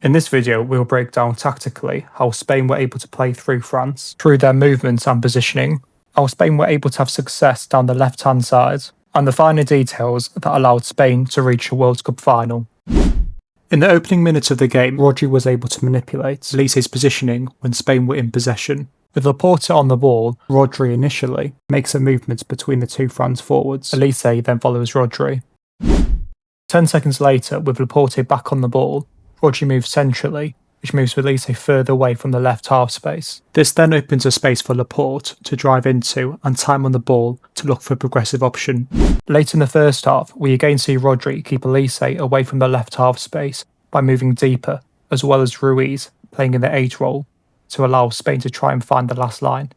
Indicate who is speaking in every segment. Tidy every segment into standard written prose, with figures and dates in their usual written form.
Speaker 1: In this video, we'll break down tactically how Spain were able to play through France, through their movements and positioning, how Spain were able to have success down the left-hand side, and the finer details that allowed Spain to reach a World Cup final. In the opening minutes of the game, Rodri was able to manipulate Elise's positioning when Spain were in possession. With Laporte on the ball, Rodri initially makes a movement between the two France forwards. Elise then follows Rodri. 10 seconds later, with Laporte back on the ball, Rodri moves centrally, which moves Elise further away from the left half space. This then opens a space for Laporte to drive into and time on the ball to look for a progressive option. Late in the first half, we again see Rodri keep Elise away from the left half space by moving deeper, as well as Ruiz playing in the 8 role to allow Spain to try and find the last line.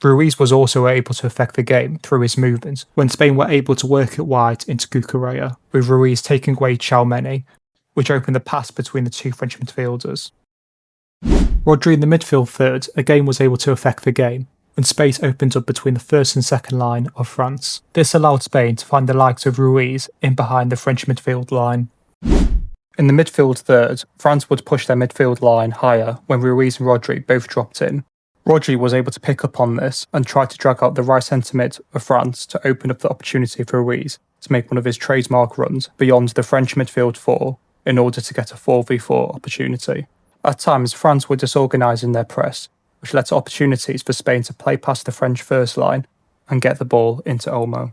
Speaker 1: Ruiz was also able to affect the game through his movement when Spain were able to work it wide into Cucurella, with Ruiz taking away Tchouaméni, which opened the pass between the two French midfielders. Rodri in the midfield third again was able to affect the game, when space opened up between the first and second line of France. This allowed Spain to find the likes of Ruiz in behind the French midfield line. In the midfield third, France would push their midfield line higher when Ruiz and Rodri both dropped in. Rodri was able to pick up on this and try to drag out the right centre mid of France to open up the opportunity for Ruiz to make one of his trademark runs beyond the French midfield 4 in order to get a 4v4 opportunity. At times, France were disorganising their press, which led to opportunities for Spain to play past the French first line and get the ball into Olmo.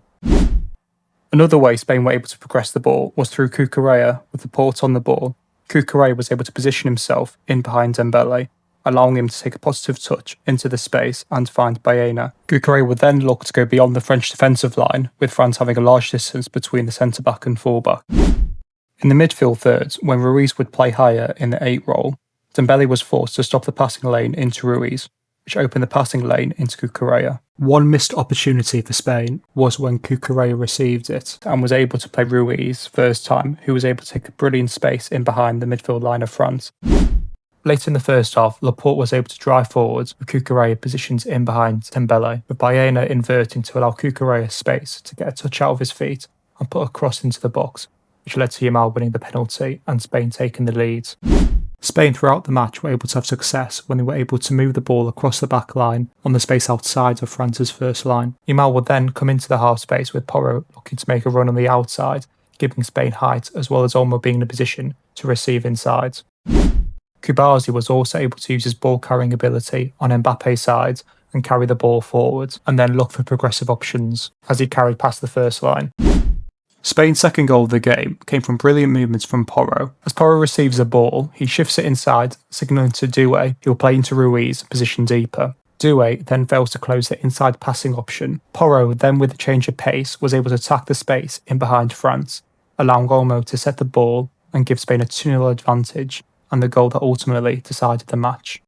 Speaker 1: Another way Spain were able to progress the ball was through Cucurella. With Laporte on the ball, Cucurella was able to position himself in behind Dembele, allowing him to take a positive touch into the space and find Baena. Cucurella would then look to go beyond the French defensive line, with France having a large distance between the centre-back and full-back. In the midfield thirds, when Ruiz would play higher in the 8 role, Dembele was forced to stop the passing lane into Ruiz, which opened the passing lane into Cucurella. One missed opportunity for Spain was when Cucurella received it and was able to play Ruiz first time, who was able to take a brilliant space in behind the midfield line of France. Late in the first half, Laporte was able to drive forwards with Cucurella positioned in behind Dembele, with Baena inverting to allow Cucurella space to get a touch out of his feet and put a cross into the box, which led to Yamal winning the penalty and Spain taking the lead. Spain throughout the match were able to have success when they were able to move the ball across the back line on the space outside of France's first line. Yamal would then come into the half space with Porro looking to make a run on the outside, giving Spain height as well as Olmo being in a position to receive inside. Cubarsí was also able to use his ball carrying ability on Mbappe's side and carry the ball forward and then look for progressive options as he carried past the first line. Spain's second goal of the game came from brilliant movements from Porro. As Porro receives a ball, he shifts it inside, signalling to Doué, who will play into Ruiz, position deeper. Doué then fails to close the inside passing option. Porro then, with a change of pace, was able to attack the space in behind France, allowing Olmo to set the ball and give Spain a 2-0 advantage, and the goal that ultimately decided the match.